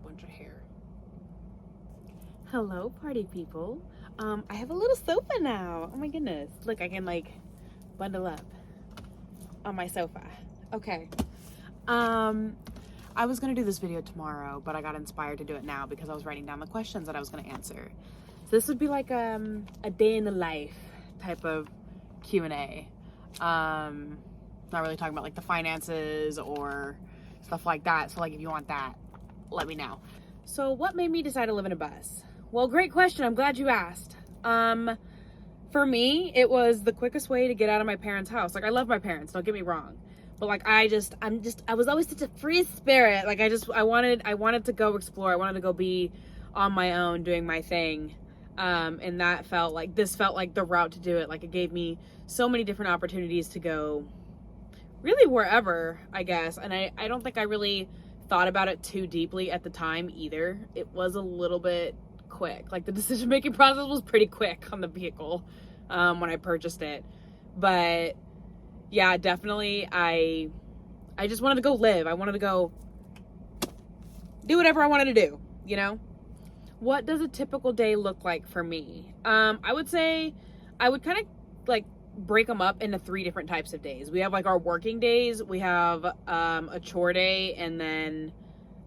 bunch of hair. Hello, party people. I have a little sofa now. Oh my goodness. Look, I can like bundle up on my sofa. Okay. I was gonna do this video tomorrow, but I got inspired to do it now because I was writing down the questions that I was gonna answer. So this would be like a day in the life type of Q&A. Not really talking about like the finances or stuff like that. So like if you want that, let me know. So what made me decide to live in a bus? Well, great question. I'm glad you asked. For me, it was the quickest way to get out of my parents' house. Like I love my parents, don't get me wrong. But like I was always such a free spirit. Like I wanted to go explore. I wanted to go be on my own doing my thing. And this felt like the route to do it. Like it gave me so many different opportunities to go really wherever, I guess. And I don't think I really thought about it too deeply at the time either. It was a little bit quick. Like the decision making process was pretty quick on the vehicle when I purchased it. But yeah, definitely I just wanted to go live. I wanted to go do whatever I wanted to do, you know? What does a typical day look like for me? I would say I would kind of like break them up into 3 different types of days. We have like our working days, we have a chore day, and then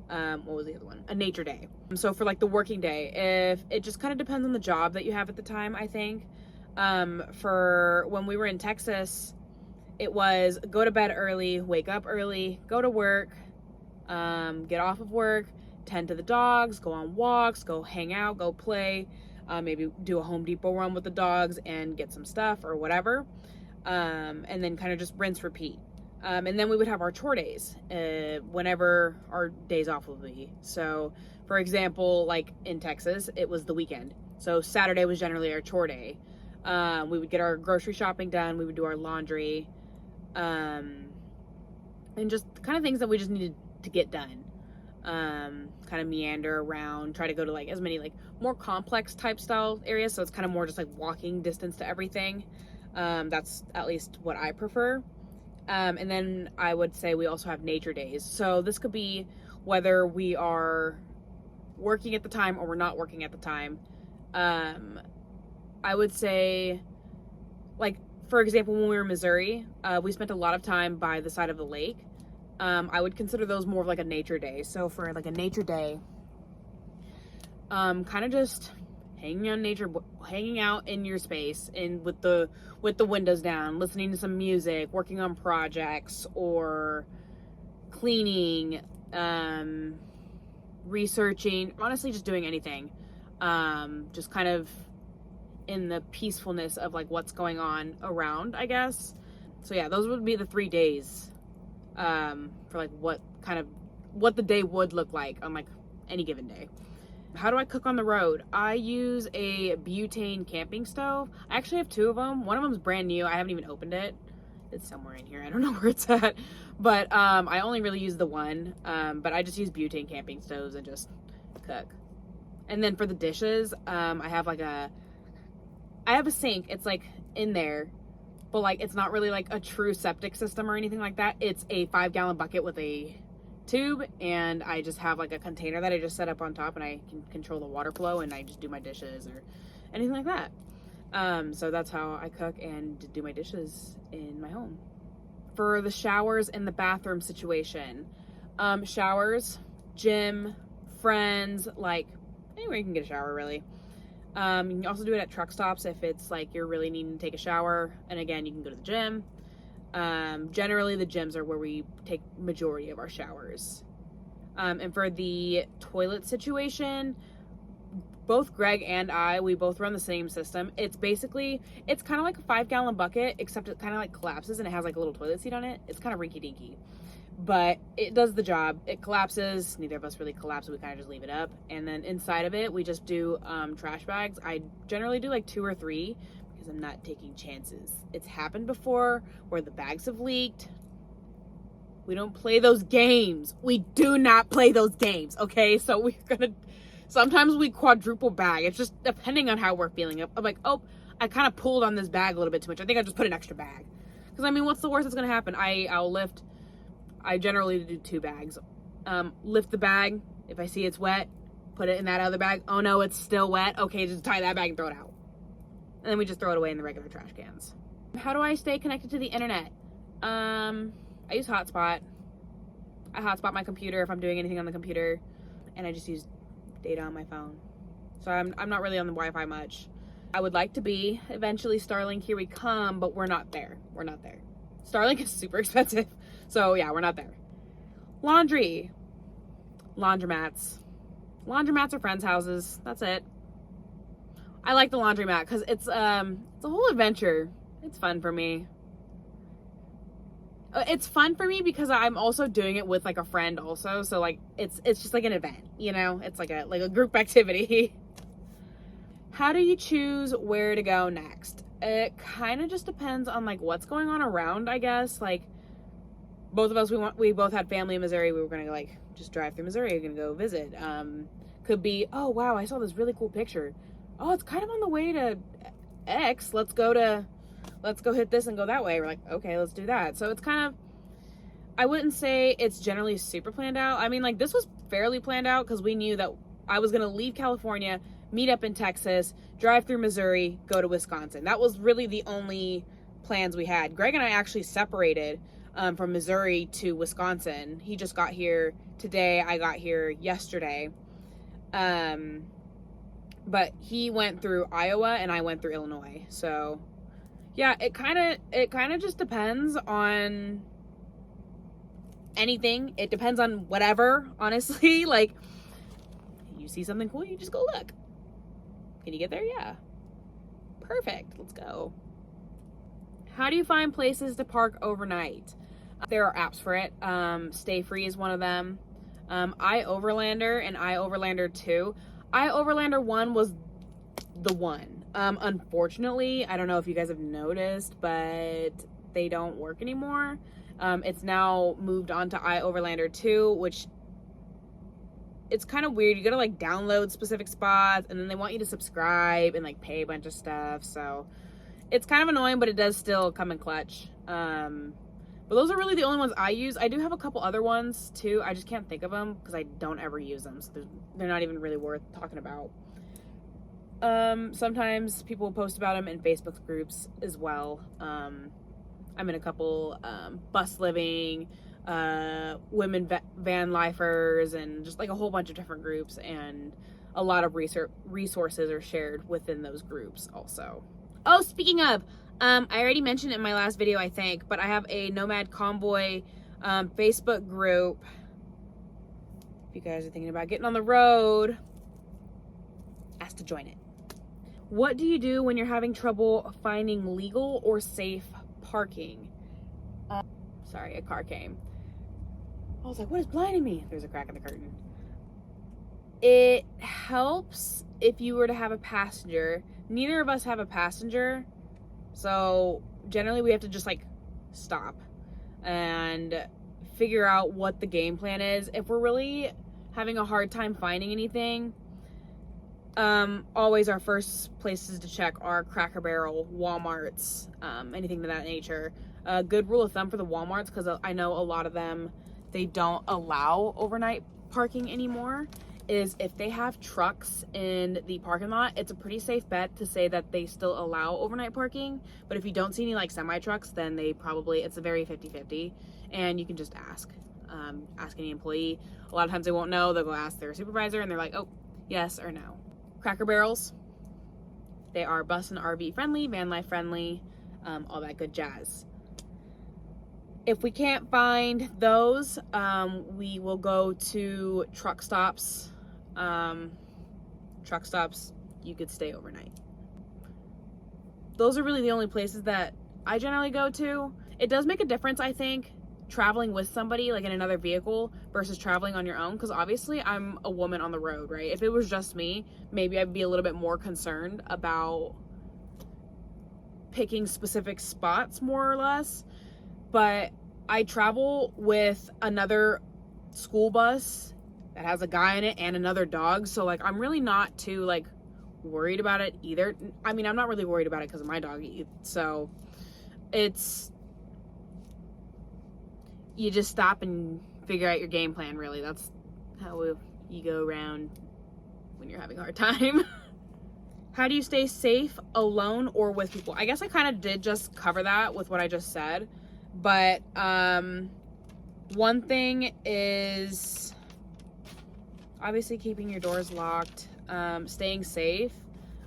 what was the other one? A nature day. So for like the working day, if it just kind of depends on the job that you have at the time, I think. For when we were in Texas, it was go to bed early, wake up early, go to work, get off of work, tend to the dogs, go on walks, go hang out, go play, maybe do a Home Depot run with the dogs and get some stuff or whatever, and then kind of just rinse, repeat. And then we would have our chore days whenever our days off would be. So for example, like in Texas, it was the weekend. So Saturday was generally our chore day. We would get our grocery shopping done, we would do our laundry, and just kind of things that we just needed to get done. Kind of meander around, try to go to like as many like more complex type style areas, so it's kind of more just like walking distance to everything. That's at least what I prefer. And then I would say we also have nature days. So this could be whether we are working at the time or we're not working at the time. I would say, like, for example, when we were in Missouri, we spent a lot of time by the side of the lake. I would consider those more of like a nature day. So for like a nature day, kind of just hanging out in your space and with the windows down, listening to some music, working on projects or cleaning, researching, honestly, just doing anything. Just kind of in the peacefulness of like what's going on around, I guess. So yeah, those would be the 3 days for like what the day would look like on like any given day. How do I cook on the road? I use a butane camping stove. I actually have 2 of them. One of them is brand new. I haven't even opened it. It's somewhere in here. I don't know where it's at. But I only really use the one. But I just use butane camping stoves and just cook. And then for the dishes, I have a sink. It's like in there, but like it's not really like a true septic system or anything like that. It's a 5-gallon bucket with a tube, and I just have like a container that I just set up on top, and I can control the water flow, and I just do my dishes or anything like that. So that's how I cook and do my dishes in my home. For the showers and the bathroom situation, showers, gym, friends, like anywhere you can get a shower really. You can also do it at truck stops if it's like you're really needing to take a shower, and again, you can go to the gym. Generally the gyms are where we take majority of our showers. And for the toilet situation, both Greg and we both run the same system. It's kind of like a 5-gallon bucket, except it kind of like collapses and it has like a little toilet seat on it. It's kind of rinky dinky, but it does the job. It collapses. Neither of us really collapse, so we kind of just leave it up. And then inside of it, we just do trash bags. I generally do like 2 or 3 because I'm not taking chances. It's happened before where the bags have leaked. We don't play those games. We do not play those games, okay? So sometimes we quadruple bag. It's just depending on how we're feeling. I'm like, oh, I kind of pulled on this bag a little bit too much. I think I just put an extra bag. Because, I mean, what's the worst that's going to happen? I generally do 2 bags. Lift the bag, If I see it's wet, put it in that other bag. Oh no, it's still wet. Okay, just tie that bag and throw it out. And then we just throw it away in the regular trash cans. How do I stay connected to the internet? I use Hotspot. I hotspot my computer if I'm doing anything on the computer, and I just use data on my phone. So I'm not really on the Wi-Fi much. I would like to be eventually Starlink. Here we come, but we're not there. We're not there. Starlink is super expensive. So yeah, we're not there. Laundry. Laundromats. Laundromats are friends' houses. That's it. I like the laundromat because it's a whole adventure. It's fun for me. It's fun for me because I'm also doing it with like a friend also. So like it's just like an event, you know? It's like a group activity. How do you choose where to go next? It kind of just depends on like what's going on around, I guess. Like both of us, we both had family in Missouri. We were gonna like just drive through Missouri. We're gonna go visit. Could be, oh wow, I saw this really cool picture. Oh, it's kind of on the way to X. Let's go hit this and go that way. We're like, okay, let's do that. So it's kind of, I wouldn't say it's generally super planned out. I mean, like this was fairly planned out because we knew that I was gonna leave California, meet up in Texas, drive through Missouri, go to Wisconsin. That was really the only plans we had. Greg and I actually separated from Missouri to Wisconsin. He just got here today. I got here yesterday. But he went through Iowa and I went through Illinois. So yeah, it kind of just depends on anything. It depends on whatever, honestly. Like you see something cool, you just go look. Can you get there? Yeah. Perfect. Let's go. How do you find places to park overnight? There are apps for it. Stay Free is one of them. iOverlander and iOverlander 2. iOverlander 1 was the one. Unfortunately, I don't know if you guys have noticed, but they don't work anymore. It's now moved on to iOverlander 2, which it's kind of weird. You gotta like download specific spots and then they want you to subscribe and like pay a bunch of stuff. So it's kind of annoying, but it does still come in clutch. But those are really the only ones I use. I do have a couple other ones too. I just can't think of them because I don't ever use them. So they're not even really worth talking about. Sometimes people will post about them in Facebook groups as well. I'm in a couple bus living, women van lifers, and just like a whole bunch of different groups, and a lot of resources are shared within those groups also. Oh, speaking of, I already mentioned it in my last video, I think, but I have a Nomad Convoy Facebook group. If you guys are thinking about getting on the road, ask to join it. What do you do when you're having trouble finding legal or safe parking? Sorry, a car came. I was like, what is blinding me? There's a crack in the curtain. It helps if you were to have a passenger. Neither of us have a passenger, so generally we have to just like stop and figure out what the game plan is. If we're really having a hard time finding anything, always our first places to check are Cracker Barrel, Walmarts, anything of that nature. A good rule of thumb for the Walmarts, because I know a lot of them, they don't allow overnight parking anymore, is if they have trucks in the parking lot, it's a pretty safe bet to say that they still allow overnight parking. But if you don't see any like semi trucks, then it's a very 50-50, and you can just ask any employee. A lot of times they won't know. They'll go ask their supervisor and they're like, oh, yes or no. Cracker Barrels, they are bus and RV friendly, van life friendly, all that good jazz. If we can't find those, we will go to truck stops. Truck stops, you could stay overnight. Those are really the only places that I generally go to. It does make a difference, I think, traveling with somebody, like in another vehicle, versus traveling on your own, because obviously I'm a woman on the road, right? If it was just me, maybe I'd be a little bit more concerned about picking specific spots, more or less. But I travel with another school bus that has a guy in it and another dog, so like I'm really not too like worried about it either. I mean, I'm not really worried about it because of my dog, so it's, you just stop and figure out your game plan, really. That's how you go around when you're having a hard time. How do you stay safe alone or with people? I guess I kind of did just cover that with what I just said. But one thing is obviously keeping your doors locked, staying safe.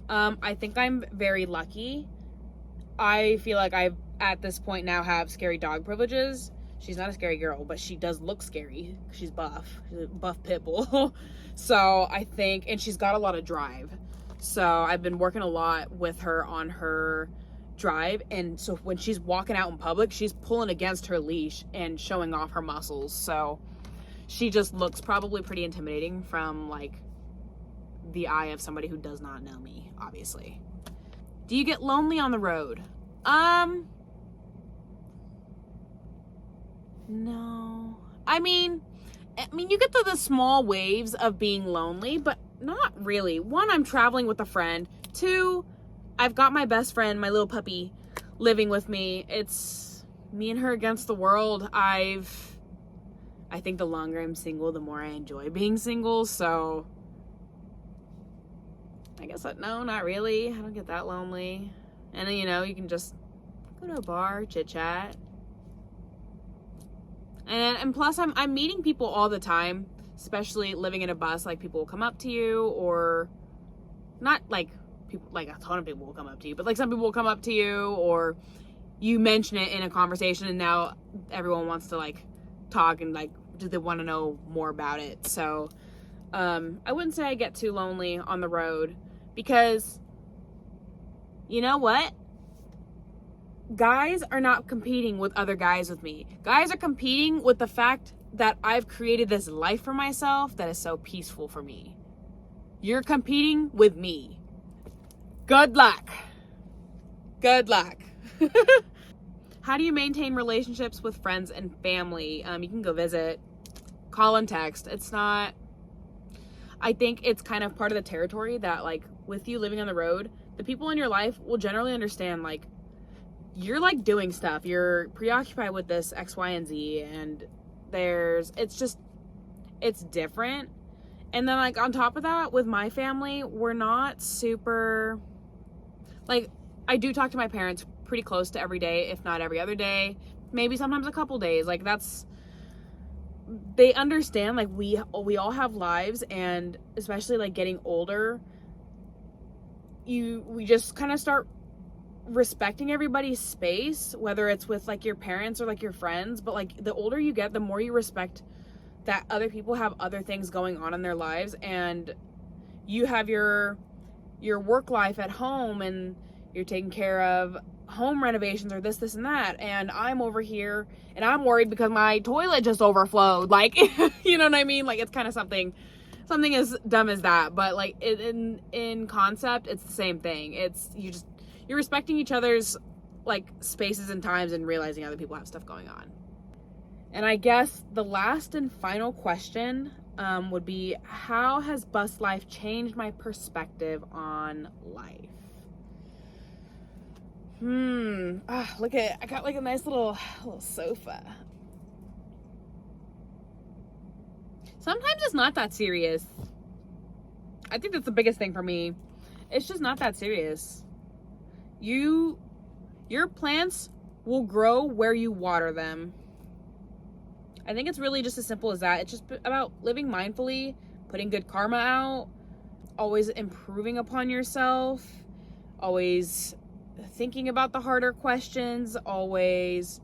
I think I'm very lucky. I feel like I, at this point now, have scary dog privileges. She's not a scary girl, but she does look scary. She's buff. She's a buff pit bull. So I think, and she's got a lot of drive. So I've been working a lot with her on her drive. And so when she's walking out in public, she's pulling against her leash and showing off her muscles. So she just looks probably pretty intimidating from like the eye of somebody who does not know me, obviously. Do you get lonely on the road? No. I mean, you get the small waves of being lonely, but not really. One, I'm traveling with a friend. Two, I've got my best friend, my little puppy, living with me. It's me and her against the world. I think the longer I'm single, the more I enjoy being single, so I guess no, not really. I don't get that lonely. And then, you can just go to a bar, chit chat. And plus I'm meeting people all the time, especially living in a bus. Like, people will come up to you, or not like people, like a ton of people will come up to you, but like some people will come up to you, or you mention it in a conversation and now everyone wants to like talk and like, do they want to know more about it? So I wouldn't say I get too lonely on the road, because you know what? Guys are not competing with other guys with me. Guys are competing with the fact that I've created this life for myself that is so peaceful for me. You're competing with me. Good luck. Good luck. How do you maintain relationships with friends and family? You can go visit, call and text. It's not, I think it's kind of part of the territory that, like, with you living on the road, the people in your life will generally understand, like, you're like doing stuff, you're preoccupied with this X, Y, and Z, and it's different. And then, like, on top of that, with my family, we're not super, like, I do talk to my parents pretty close to every day, if not every other day, maybe sometimes a couple days. Like, they understand, like, we all have lives, and especially like getting older, we just kind of start respecting everybody's space, whether it's with like your parents or like your friends. But like, the older you get, the more you respect that other people have other things going on in their lives, and you have your work life at home, and you're taking care of home renovations or this and that, and I'm over here and I'm worried because my toilet just overflowed, like, you know what I mean? Like, it's kind of something as dumb as that, but like in concept, it's the same thing. It's you're respecting each other's like spaces and times, and realizing other people have stuff going on. And I guess the last and final question would be, how has bus life changed my perspective on life? Look at, I got like a nice little sofa. Sometimes it's not that serious. I think that's the biggest thing for me. It's just not that serious. Your plants will grow where you water them. I think it's really just as simple as that. It's just about living mindfully, putting good karma out, always improving upon yourself, always thinking about the harder questions, always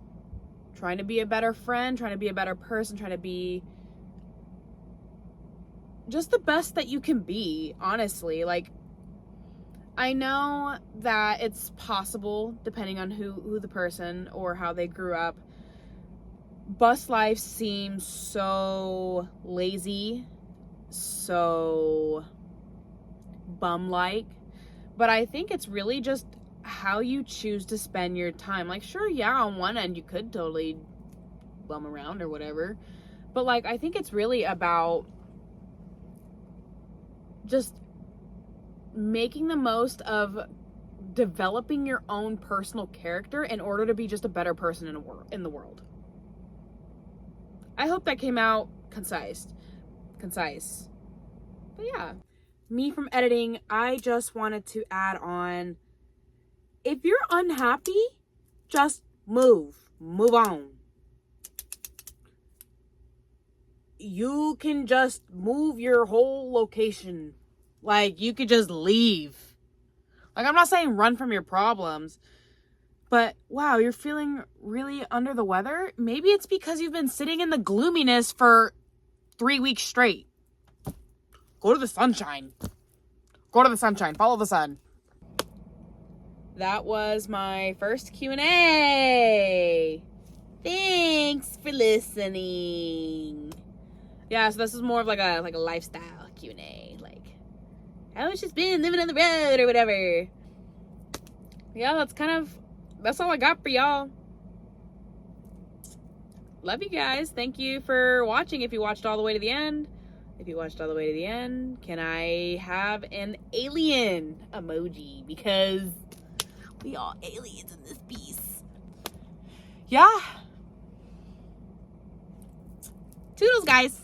trying to be a better friend, trying to be a better person, trying to be just the best that you can be, honestly. Like, I know that it's possible, depending on who the person or how they grew up. Bus life seems so lazy, so bum-like, but I think it's really just how you choose to spend your time. Like, sure, yeah, on one end you could totally bum around or whatever, but like, I think it's really about just making the most of developing your own personal character in order to be just a better person in the world. I hope that came out concise. But yeah, me from editing, I just wanted to add on, if you're unhappy, just move on. You can just move your whole location. Like, you could just leave. Like, I'm not saying run from your problems, but wow, you're feeling really under the weather. Maybe it's because you've been sitting in the gloominess for 3 weeks straight. Go to the sunshine. Go to the sunshine. Follow the sun. That was my first Q&A. Thanks for listening. Yeah, so this is more of like a lifestyle Q&A. Like, how it's just been living on the road or whatever. Yeah, that's all I got for y'all. Love you guys. Thank you for watching if you watched all the way to the end. If you watched all the way to the end, can I have an alien emoji? Because we all aliens in this piece. Yeah. Toodles, guys.